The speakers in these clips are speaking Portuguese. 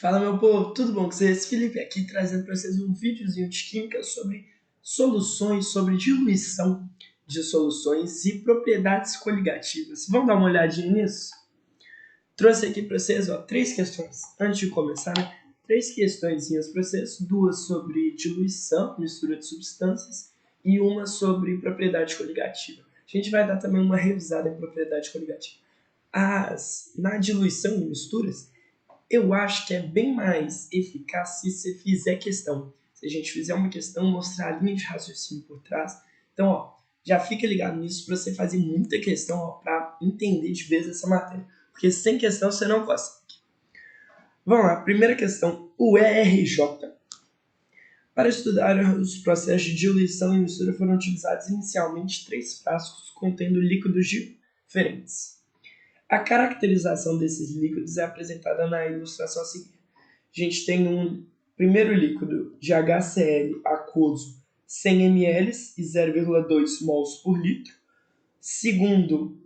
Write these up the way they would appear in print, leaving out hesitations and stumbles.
Fala, meu povo, tudo bom com vocês? Felipe aqui trazendo para vocês um videozinho de química sobre soluções, sobre diluição de soluções e propriedades coligativas. Vamos dar uma olhadinha nisso? Trouxe aqui para vocês três questões. Antes de começar, três questõezinhas para vocês, duas sobre diluição, mistura de substâncias, e uma sobre propriedade coligativa. A gente vai dar também uma revisada em propriedade coligativa. Na diluição e misturas, eu acho que é bem mais eficaz se você fizer questão. Se a gente fizer uma questão, mostrar a linha de raciocínio por trás. Então, já fica ligado nisso para você fazer muita questão para entender de vez essa matéria. Porque sem questão você não consegue. Vamos lá, primeira questão. O ERJ. Para estudar os processos de diluição e mistura foram utilizados inicialmente 3 frascos contendo líquidos diferentes. A caracterização desses líquidos é apresentada na ilustração a seguir. A gente tem um primeiro líquido de HCl aquoso 100 ml e 0,2 mols por litro. Segundo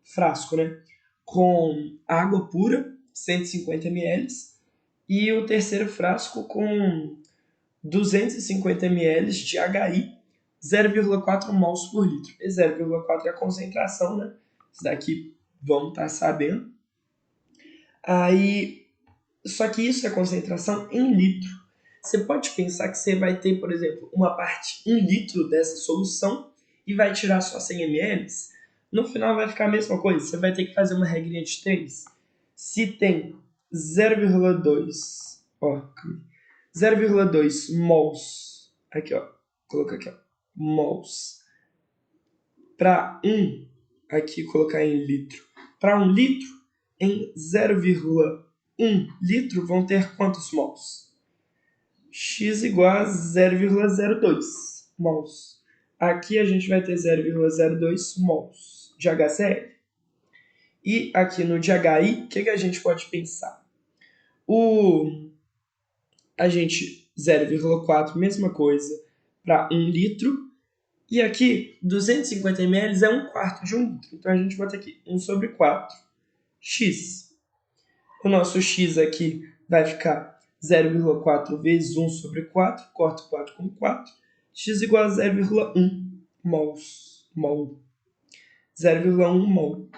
frasco, com água pura, 150 ml. E o terceiro frasco com 250 ml de HI, 0,4 mols por litro. E 0,4 é a concentração, né? Isso daqui vamos estar sabendo. Só que isso é concentração em litro. Você pode pensar que você vai ter, por exemplo, uma parte 1 litro dessa solução e vai tirar só 100 ml. No final vai ficar a mesma coisa. Você vai ter que fazer uma regrinha de 3. Se tem 0,2 mols, coloca aqui, mols, para 1, aqui colocar em litro, para 1 litro, em 0,1 litro vão ter quantos mols? X igual a 0,02 mols. Aqui a gente vai ter 0,02 mols de HCl. E aqui no de HI, o que a gente pode pensar? A gente 0,4, mesma coisa, para 1 litro. E aqui, 250 ml é 1/4 de 1 litro. Então a gente bota aqui 1 sobre 4, x. O nosso x aqui vai ficar 0,4 vezes 1 sobre 4, corta 4 com 4, x igual a 0,1 mol. 0,1 mol.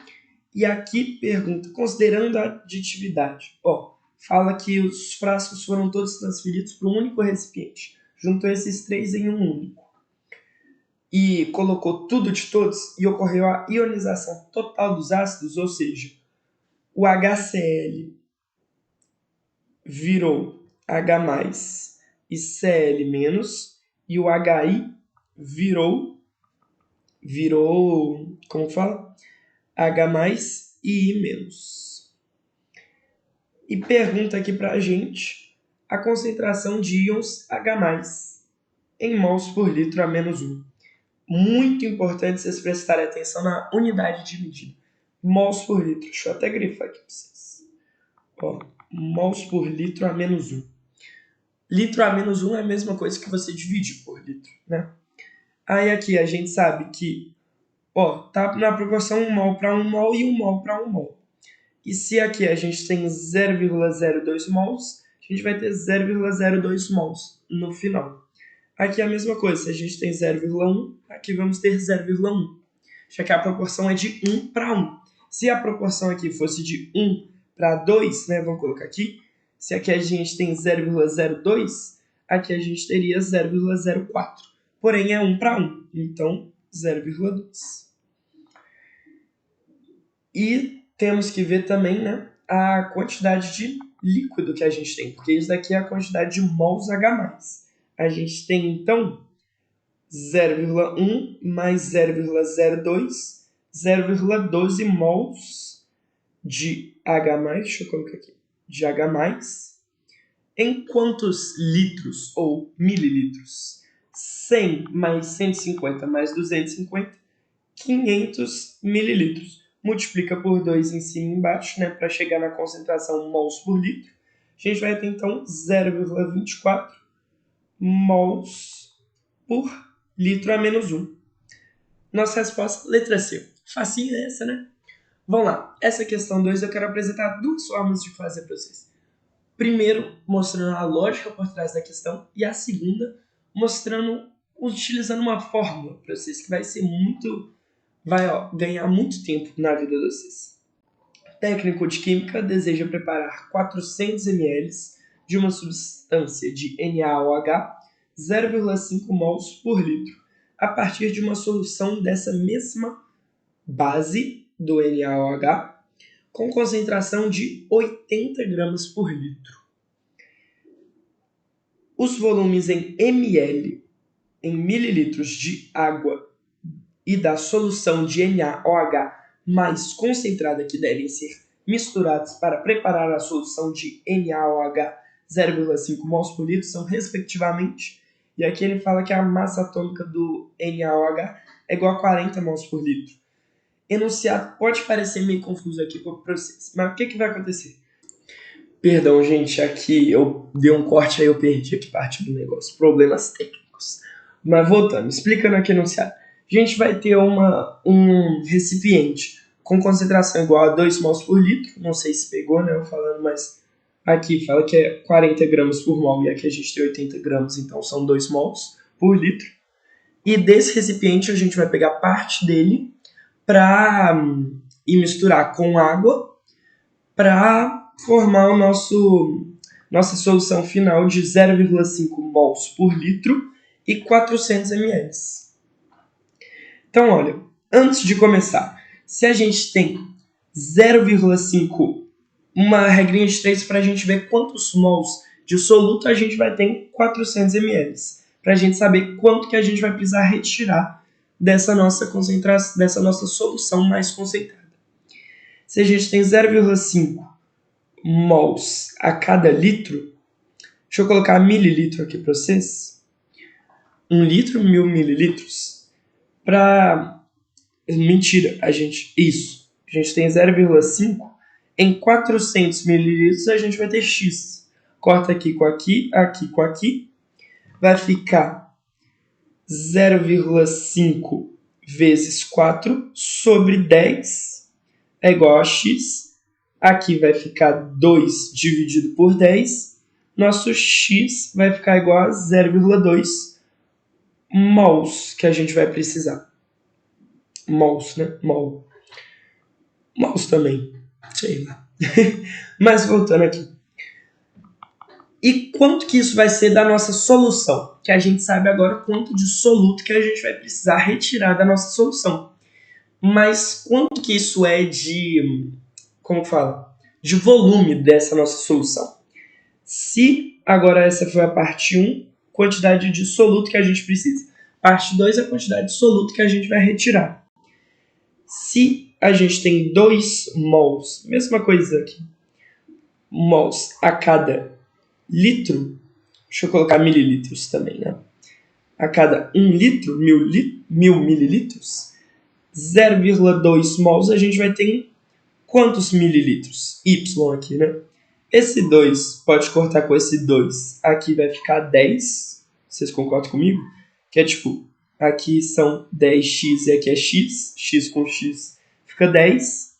E aqui pergunta, considerando a aditividade. Fala que os frascos foram todos transferidos para um único recipiente. Juntou esses 3 em um único. E colocou tudo de todos e ocorreu a ionização total dos ácidos, ou seja, o HCl virou H+, e Cl-, e o HI virou, como fala? H+, e I-. E pergunta aqui pra gente a concentração de íons H+, em mols por litro a -1. Muito importante vocês prestarem atenção na unidade de medida. Mols por litro. Deixa eu até grifar aqui para vocês. Mols por litro a -1. Litro a -1 é a mesma coisa que você dividir por litro, né? Aí aqui a gente sabe que tá na proporção 1 mol para 1 mol e 1 mol para 1 mol. E se aqui a gente tem 0,02 mols, a gente vai ter 0,02 mols no final. Aqui é a mesma coisa, se a gente tem 0,1, aqui vamos ter 0,1. Já que a proporção é de 1 para 1. Se a proporção aqui fosse de 1 para 2, vamos colocar aqui, se aqui a gente tem 0,02, aqui a gente teria 0,04. Porém, é 1 para 1, então 0,2. E temos que ver também a quantidade de líquido que a gente tem, porque isso daqui é a quantidade de mols H+. A gente tem, então, 0,1 mais 0,02, 0,12 mols de H+, deixa eu colocar aqui, de H+, em quantos litros ou mililitros? 100 mais 150 mais 250, 500 mililitros. Multiplica por 2 em cima e embaixo, para chegar na concentração mols por litro. A gente vai ter, então, 0,24 mols por litro a -1. Nossa resposta, letra C. Facinho essa, né? Vamos lá. Essa questão 2 eu quero apresentar 2 formas de fazer para vocês. Primeiro, mostrando a lógica por trás da questão, e a segunda, utilizando uma fórmula para vocês que vai ganhar muito tempo na vida de vocês. Técnico de química deseja preparar 400 ml de uma substância de NaOH 0,5 mols por litro, a partir de uma solução dessa mesma base do NaOH, com concentração de 80 gramas por litro. Os volumes em ml, em mililitros de água e da solução de NaOH mais concentrada que devem ser misturados para preparar a solução de NaOH 0,5 mols por litro são, respectivamente, e aqui ele fala que a massa atômica do NaOH é igual a 40 mols por litro. Enunciado pode parecer meio confuso aqui para vocês, mas o que vai acontecer? Perdão, gente, aqui eu dei um corte aí, eu perdi aqui parte do negócio, problemas técnicos. Mas voltando, explicando aqui no enunciado. A gente vai ter um recipiente com concentração igual a 2 mols por litro, não sei se pegou, né, eu falando, mas aqui fala que é 40 gramas por mol, e aqui a gente tem 80 gramas, então são 2 mols por litro. E desse recipiente a gente vai pegar parte dele e misturar com água para formar nossa solução final de 0,5 mols por litro e 400 ml. Então, olha, antes de começar, se a gente tem 0,5, uma regrinha de 3 para a gente ver quantos mols de soluto a gente vai ter em 400 ml, para a gente saber quanto que a gente vai precisar retirar dessa nossa concentração, dessa nossa solução mais concentrada. Se a gente tem 0,5 mols a cada litro, deixa eu colocar mililitro aqui para vocês. 1 litro, 1000 mililitros. Mentira, a gente tem 0,5. Em 400 mililitros a gente vai ter X. Corta aqui com aqui, aqui com aqui. Vai ficar 0,5 vezes 4 sobre 10 é igual a X. Aqui vai ficar 2 dividido por 10. Nosso X vai ficar igual a 0,2 mols que a gente vai precisar. Mols, né? Mols também. Sei lá. Mas voltando aqui. E quanto que isso vai ser da nossa solução? Que a gente sabe agora quanto de soluto que a gente vai precisar retirar da nossa solução. Mas quanto que isso é de volume dessa nossa solução? Se agora essa foi a parte 1, quantidade de soluto que a gente precisa. Parte 2 é a quantidade de soluto que a gente vai retirar. Se a gente tem 2 mols, mesma coisa aqui, mols a cada litro, deixa eu colocar mililitros também, né? A cada 1 litro, 1000 mililitros, 0,2 mols a gente vai ter em quantos mililitros? Y aqui, né? Esse 2 pode cortar com esse 2. Aqui vai ficar 10. Vocês concordam comigo? Que é tipo, aqui são 10x e aqui é x. X com x fica 10.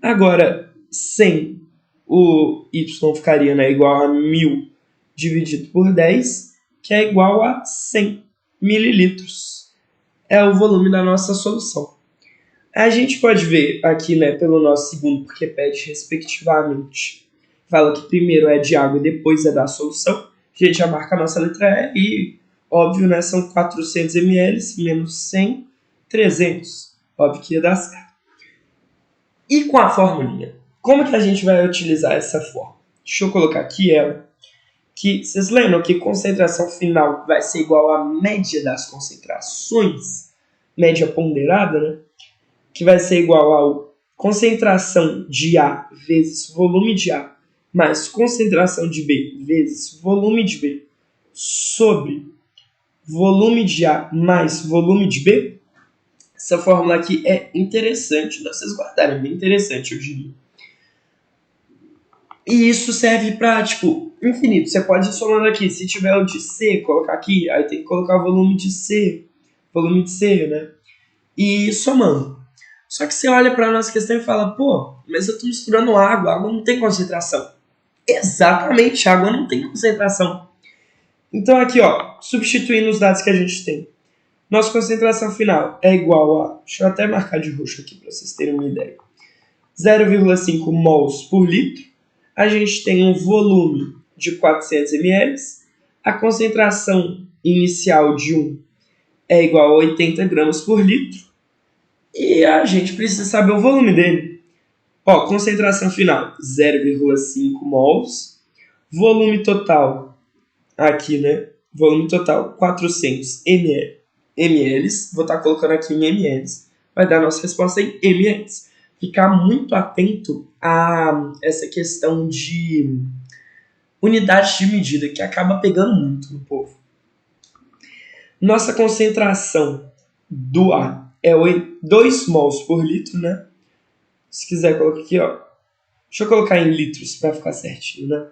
Agora, 100, o y ficaria, né, igual a 1000 dividido por 10, que é igual a 100 mililitros. É o volume da nossa solução. A gente pode ver aqui, né, pelo nosso segundo, porque pede respectivamente. Fala que primeiro é de água e depois é da solução. A gente já marca a nossa letra E e, óbvio, né, são 400 ml menos 100, 300. Óbvio que ia dar certo. E com a formulinha? Como que a gente vai utilizar essa fórmula? Deixa eu colocar aqui ela. Que vocês lembram que concentração final vai ser igual à média das concentrações? Média ponderada, né? Que vai ser igual a concentração de A vezes volume de A mais concentração de B vezes volume de B sobre volume de A mais volume de B. Essa fórmula aqui é interessante, vocês guardarem, bem interessante, eu diria. E isso serve para, infinito. Você pode ir somando aqui. Se tiver o de C, colocar aqui, aí tem que colocar o volume de C, né? E ir somando. Só que você olha para a nossa questão e fala, pô, mas eu estou misturando água, a água não tem concentração. Exatamente, a água não tem concentração. Então aqui, ó, substituindo os dados que a gente tem. Nossa concentração final é igual a... Deixa eu até marcar de roxo aqui para vocês terem uma ideia. 0,5 mols por litro. A gente tem um volume de 400 ml. A concentração inicial de 1 é igual a 80 gramas por litro. E a gente precisa saber o volume dele. Ó, concentração final, 0,5 mols. Volume total, aqui, né? Volume total, 400 ml. Vou estar colocando aqui em ml. Vai dar a nossa resposta em ml. Ficar muito atento a essa questão de unidade de medida, que acaba pegando muito no povo. Nossa concentração do ar é 2 mols por litro, né? Se quiser, coloca aqui, ó. Deixa eu colocar em litros para ficar certinho, né?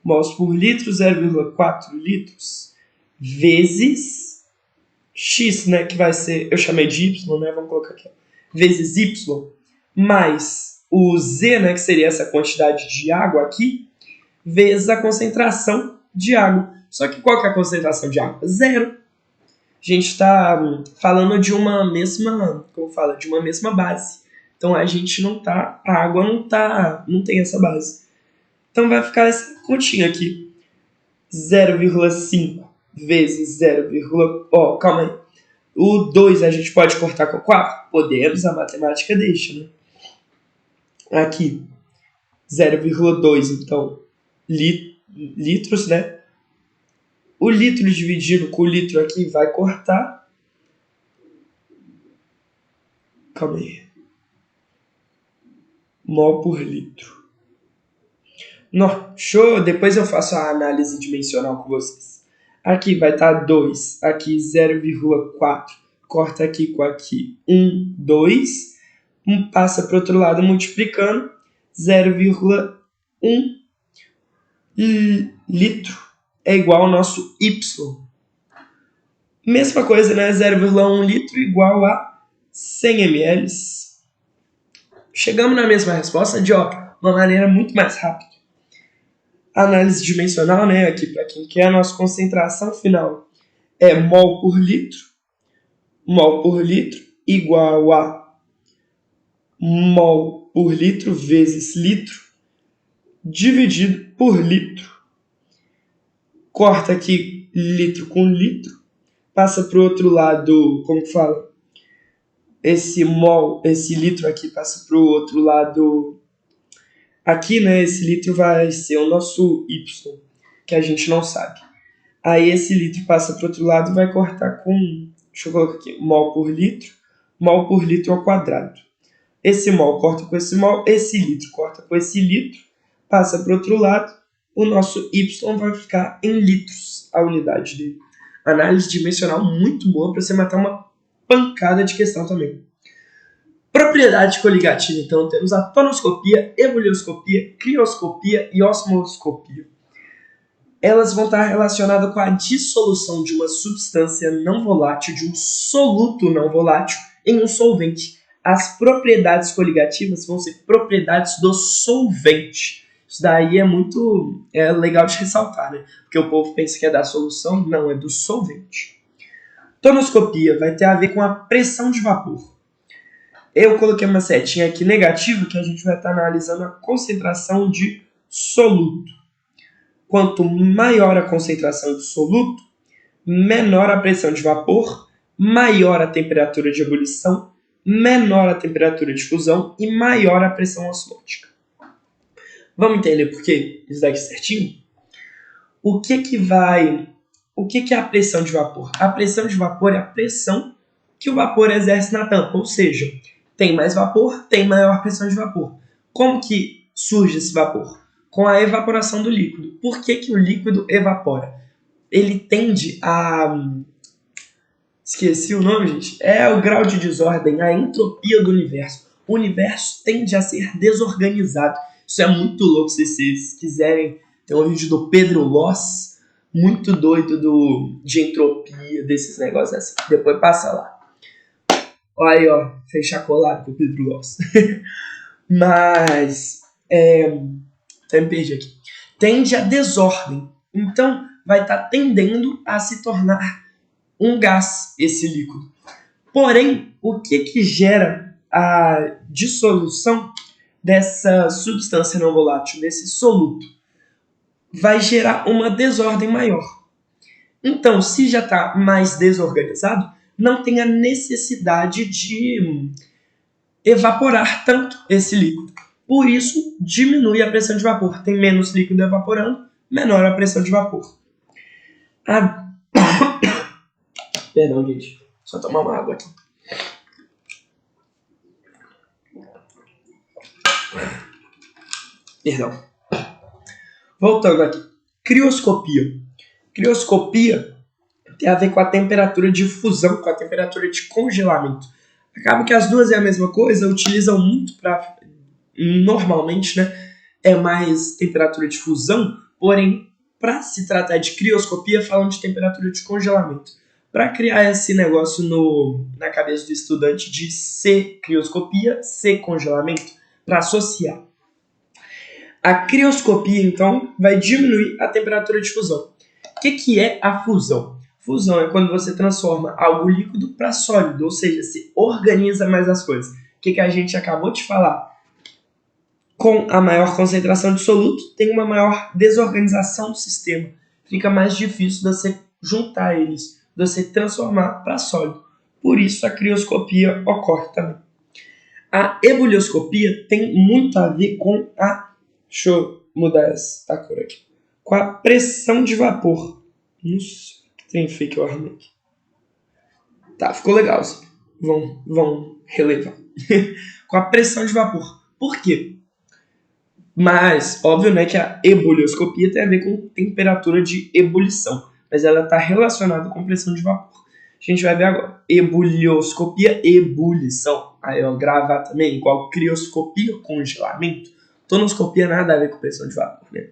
Mols por litro, 0,4 litros, vezes X, né? Que vai ser, eu chamei de Y, né? Vamos colocar aqui, ó. Vezes Y, mais o Z, né? Que seria essa quantidade de água aqui, vezes a concentração de água. Só que qual que é a concentração de água? 0. A gente está falando de uma mesma, como fala, de uma mesma base. Então a gente não tá, a água não tem essa base. Então vai ficar essa continha aqui. 0,5 vezes 0, calma aí. O 2 a gente pode cortar com 4? Podemos, a matemática deixa, né? Aqui, 0,2, então, litros, né? O litro dividido com o litro aqui vai cortar. Calma aí. Mol por litro. Não, show! Depois eu faço a análise dimensional com vocês. Aqui vai estar 2. Aqui 0,4. Corta aqui com aqui. 1, 2. Passa para o outro lado multiplicando. 0,1 litro é igual ao nosso Y. Mesma coisa, né? 0,1 litro igual a 100 ml. Chegamos na mesma resposta de uma maneira muito mais rápida. Análise dimensional, né? Aqui para quem quer, a nossa concentração final é mol por litro. Mol por litro igual a mol por litro vezes litro dividido por litro. Corta aqui litro com litro. Passa para o outro lado, como que fala? Esse litro aqui passa para o outro lado. Aqui, né, esse litro vai ser o nosso Y, que a gente não sabe. Aí esse litro passa para o outro lado e vai cortar com, deixa eu colocar aqui, mol por litro ao quadrado. Esse mol corta com esse mol, esse litro corta com esse litro, passa para o outro lado, o nosso Y vai ficar em litros, a unidade dele. Análise dimensional muito boa para você matar uma pancada de questão também. Propriedade coligativa, então, temos a tonoscopia, ebullioscopia, crioscopia e osmoscopia. Elas vão estar relacionadas com a dissolução de uma substância não volátil, de um soluto não volátil, em um solvente. As propriedades coligativas vão ser propriedades do solvente. Isso daí é muito legal de ressaltar, né? Porque o povo pensa que é da solução, não, é do solvente. Tonoscopia vai ter a ver com a pressão de vapor. Eu coloquei uma setinha aqui negativa, que a gente vai estar analisando a concentração de soluto. Quanto maior a concentração de soluto, menor a pressão de vapor, maior a temperatura de ebulição, menor a temperatura de fusão e maior a pressão osmótica. Vamos entender por quê? Isso daqui certinho? O que é a pressão de vapor? A pressão de vapor é a pressão que o vapor exerce na tampa, ou seja, tem mais vapor, tem maior pressão de vapor. Como que surge esse vapor? Com a evaporação do líquido. Por que o líquido evapora? Ele tende a... Esqueci o nome, gente. É o grau de desordem, a entropia do universo. O universo tende a ser desorganizado. Isso é muito louco. Se vocês quiserem, tem um vídeo do Pedro Loss, muito doido de entropia, desses negócios assim. Depois passa lá. Olha aí, ó. Fechar colado com o Pedro Loss. Mas... até me perdi aqui. tende à desordem. Então, vai estar tendendo a se tornar um gás, esse líquido. Porém, o que gera a dissolução dessa substância não volátil, desse soluto? Vai gerar uma desordem maior. Então, se já está mais desorganizado, não tem a necessidade de evaporar tanto esse líquido. Por isso, diminui a pressão de vapor. Tem menos líquido evaporando, menor a pressão de vapor. Perdão, gente. Só tomar uma água aqui. Perdão. Voltando aqui. Crioscopia. Crioscopia tem a ver com a temperatura de fusão, com a temperatura de congelamento. Acaba que as duas é a mesma coisa, utilizam muito para... Normalmente, né, é mais temperatura de fusão, porém, para se tratar de crioscopia, falam de temperatura de congelamento. Para criar esse negócio na cabeça do estudante de C, crioscopia, C, congelamento, para associar. A crioscopia, então, vai diminuir a temperatura de fusão. O que é a fusão? Fusão é quando você transforma algo líquido para sólido, ou seja, se organiza mais as coisas. O que a gente acabou de falar? Com a maior concentração de soluto, tem uma maior desorganização do sistema. Fica mais difícil de você juntar eles, de você transformar para sólido. Por isso a crioscopia ocorre também. A ebulioscopia tem muito a ver com a... Deixa eu mudar a cor aqui. Com a pressão de vapor. Nossa, que trem feio que eu arrumei aqui. Tá, ficou legal. Assim. Vão relevar. Com a pressão de vapor. Por quê? Mas, óbvio, né, que a ebulioscopia tem a ver com temperatura de ebulição. Mas ela está relacionada com pressão de vapor. A gente vai ver agora. Ebulioscopia, ebulição. Aí, ó, gravar também, igual crioscopia, congelamento. Tonoscopia nada a ver com pressão de vapor, né?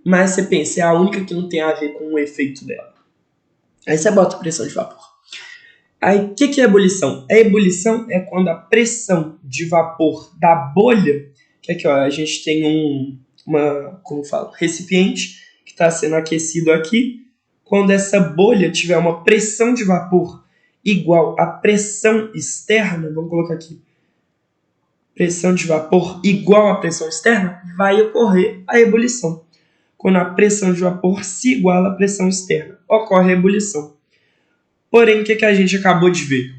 Mas você pensa, é a única que não tem a ver com o efeito dela. Aí você bota pressão de vapor. Aí, o que é ebulição? A ebulição é quando a pressão de vapor da bolha, que aqui, ó, a gente tem recipiente que está sendo aquecido aqui. Quando essa bolha tiver uma pressão de vapor igual à pressão externa, vamos colocar aqui, pressão de vapor igual à pressão externa, vai ocorrer a ebulição. Quando a pressão de vapor se iguala à pressão externa, ocorre a ebulição. Porém, o que a gente acabou de ver?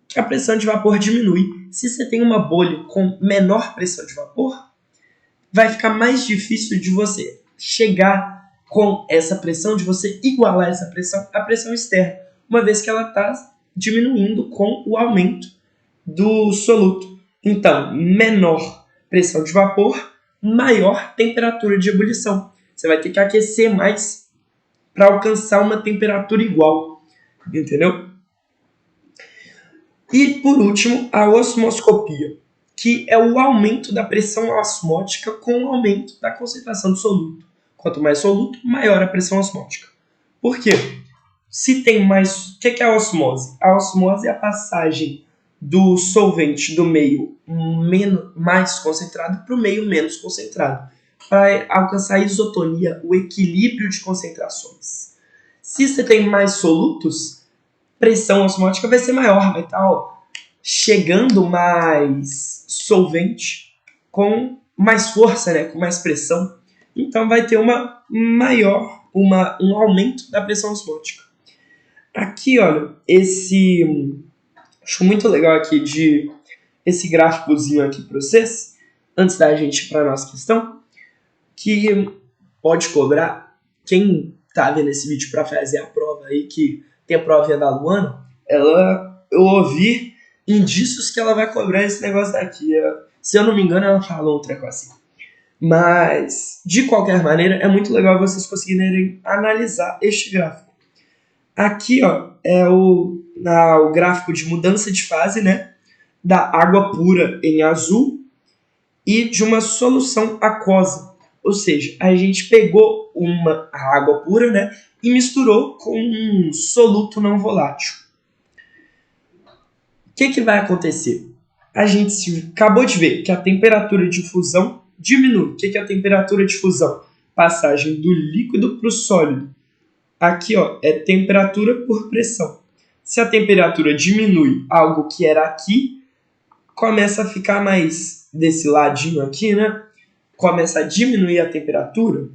Que a pressão de vapor diminui. Se você tem uma bolha com menor pressão de vapor, vai ficar mais difícil de você chegar com essa pressão, de você igualar essa pressão à pressão externa, uma vez que ela está diminuindo com o aumento do soluto. Então, menor pressão de vapor, maior temperatura de ebulição. Você vai ter que aquecer mais para alcançar uma temperatura igual. Entendeu? E, por último, a osmoscopia, que é o aumento da pressão osmótica com o aumento da concentração do soluto. Quanto mais soluto, maior a pressão osmótica. Por quê? Se tem mais... O que é a osmose? A osmose é a passagem do solvente do meio mais concentrado para o meio menos concentrado, para alcançar a isotonia, o equilíbrio de concentrações. Se você tem mais solutos, pressão osmótica vai ser maior, vai estar chegando mais solvente com mais força, né, com mais pressão. Então vai ter um aumento da pressão osmótica. Aqui, olha, acho muito legal aqui esse gráficozinho aqui para vocês, antes da gente ir para a nossa questão, que pode cobrar, quem tá vendo esse vídeo para fazer a prova aí, que tem a prova da Luana, eu ouvi indícios que ela vai cobrar esse negócio daqui. Se eu não me engano, ela falou um treco assim. Mas, de qualquer maneira, é muito legal vocês conseguirem analisar este gráfico. Aqui, ó, é o gráfico de mudança de fase, né, da água pura em azul e de uma solução aquosa. Ou seja, a gente pegou a água pura, né, e misturou com um soluto não volátil. O que vai acontecer? A gente acabou de ver que a temperatura de fusão diminui. O que é a temperatura de fusão? passagem do líquido para o sólido. Aqui, ó, é temperatura por pressão. Se a temperatura diminui algo que era aqui, começa a ficar mais desse ladinho aqui, né? Começa a diminuir a temperatura.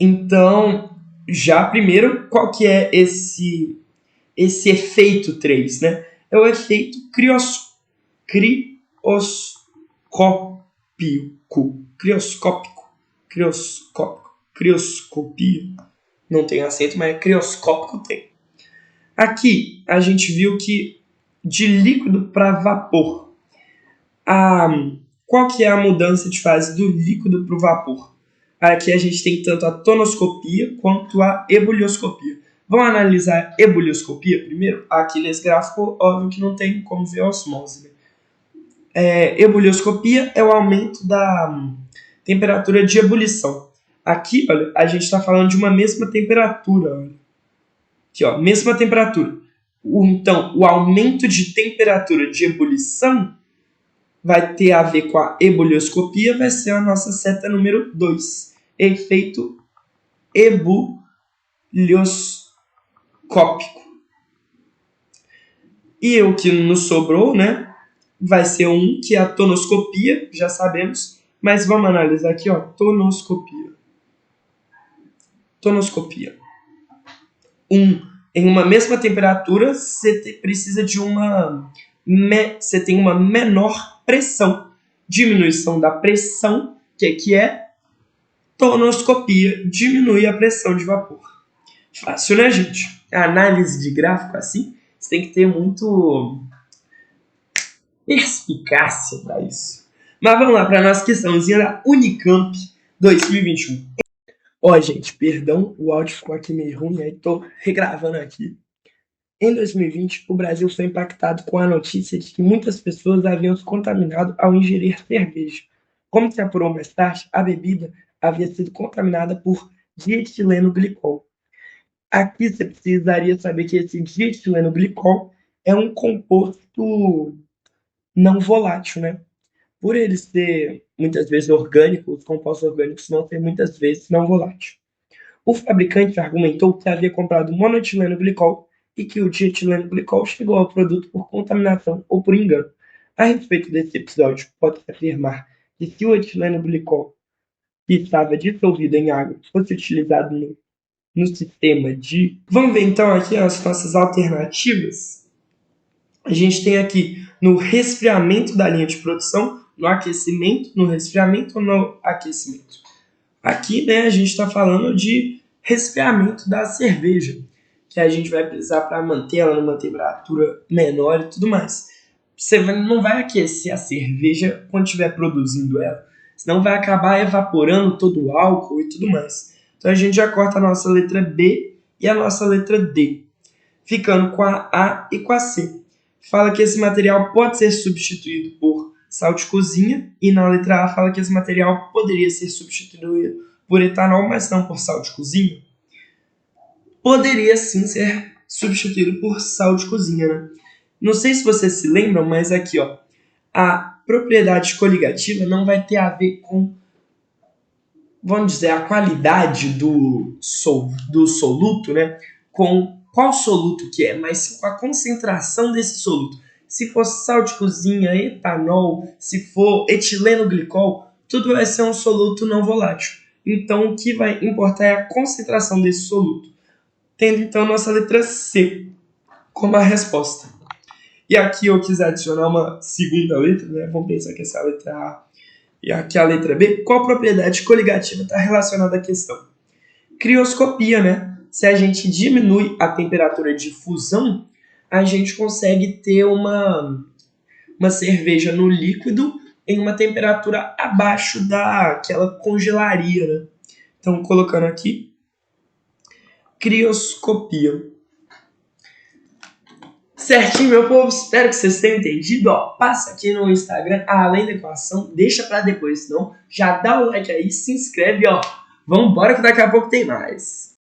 Então, já primeiro, qual que é esse efeito 3, né? É o efeito crioscópio. Não tem acento, mas crioscópico tem. Aqui, a gente viu que de líquido para vapor, qual que é a mudança de fase do líquido para o vapor? Aqui a gente tem tanto a tonoscopia quanto a ebulioscopia. Vamos analisar a ebulioscopia primeiro? Aqui nesse gráfico, óbvio que não tem como ver a osmose, né? Ebulioscopia é o aumento da temperatura de ebulição. Aqui, olha, a gente está falando de uma mesma temperatura. Olha. Aqui, ó, mesma temperatura. Então, o aumento de temperatura de ebulição vai ter a ver com a ebulioscopia, vai ser a nossa seta número 2. Efeito ebulioscópico. E o que nos sobrou, né, vai ser que é a tonoscopia, já sabemos, mas vamos analisar aqui, ó, tonoscopia. Em uma mesma temperatura, você precisa de você tem uma menor pressão. Diminuição da pressão, que é tonoscopia, diminui a pressão de vapor. Fácil, né, gente? A análise de gráfico assim, você tem que ter muito perspicácia para isso. Mas vamos lá para a nossa questãozinha da Unicamp 2021. Ó, gente, perdão, o áudio ficou aqui meio ruim, aí tô regravando aqui. Em 2020, o Brasil foi impactado com a notícia de que muitas pessoas haviam se contaminado ao ingerir cerveja. Como se apurou mais tarde, a bebida havia sido contaminada por dietileno-glicol. Aqui você precisaria saber que esse dietileno-glicol é um composto não volátil, né? Por ele ser muitas vezes orgânico, os compostos orgânicos vão ser muitas vezes não voláteis. O fabricante argumentou que havia comprado monoetileno-glicol e que o dietileno-glicol chegou ao produto por contaminação ou por engano. A respeito desse episódio, pode-se afirmar que se o etileno-glicol que estava dissolvido em água fosse utilizado no sistema de... Vamos ver então aqui as nossas alternativas. A gente tem aqui no resfriamento da linha de produção, no aquecimento, no resfriamento ou no aquecimento. Aqui, né, a gente está falando de resfriamento da cerveja, que a gente vai precisar para manter ela numa temperatura menor e tudo mais. Você não vai aquecer a cerveja quando estiver produzindo ela, senão vai acabar evaporando todo o álcool e tudo mais. Então a gente já corta a nossa letra B e a nossa letra D, ficando com a A e com a C. Fala que esse material pode ser substituído por sal de cozinha, e na letra A fala que esse material poderia ser substituído por etanol, mas não por sal de cozinha. Poderia sim ser substituído por sal de cozinha, né? Não sei se vocês se lembram, mas aqui, ó, a propriedade coligativa não vai ter a ver com, vamos dizer, a qualidade do soluto, né? Com qual soluto que é, mas com a concentração desse soluto. Se for sal de cozinha, etanol, se for etileno-glicol, tudo vai ser um soluto não volátil. Então, o que vai importar é a concentração desse soluto. Tendo, então, nossa letra C como a resposta. E aqui eu quis adicionar uma segunda letra, né? Vamos pensar que essa é a letra A e aqui a letra B. Qual propriedade coligativa está relacionada à questão? Crioscopia, né? Se a gente diminui a temperatura de fusão, a gente consegue ter uma cerveja no líquido em uma temperatura abaixo da que ela congelaria, né? Então, colocando aqui, crioscopia. Certinho, meu povo? Espero que vocês tenham entendido. Ó, passa aqui no Instagram, além da equação, deixa pra depois, não? Já dá o like aí, se inscreve, ó. Vambora que daqui a pouco tem mais.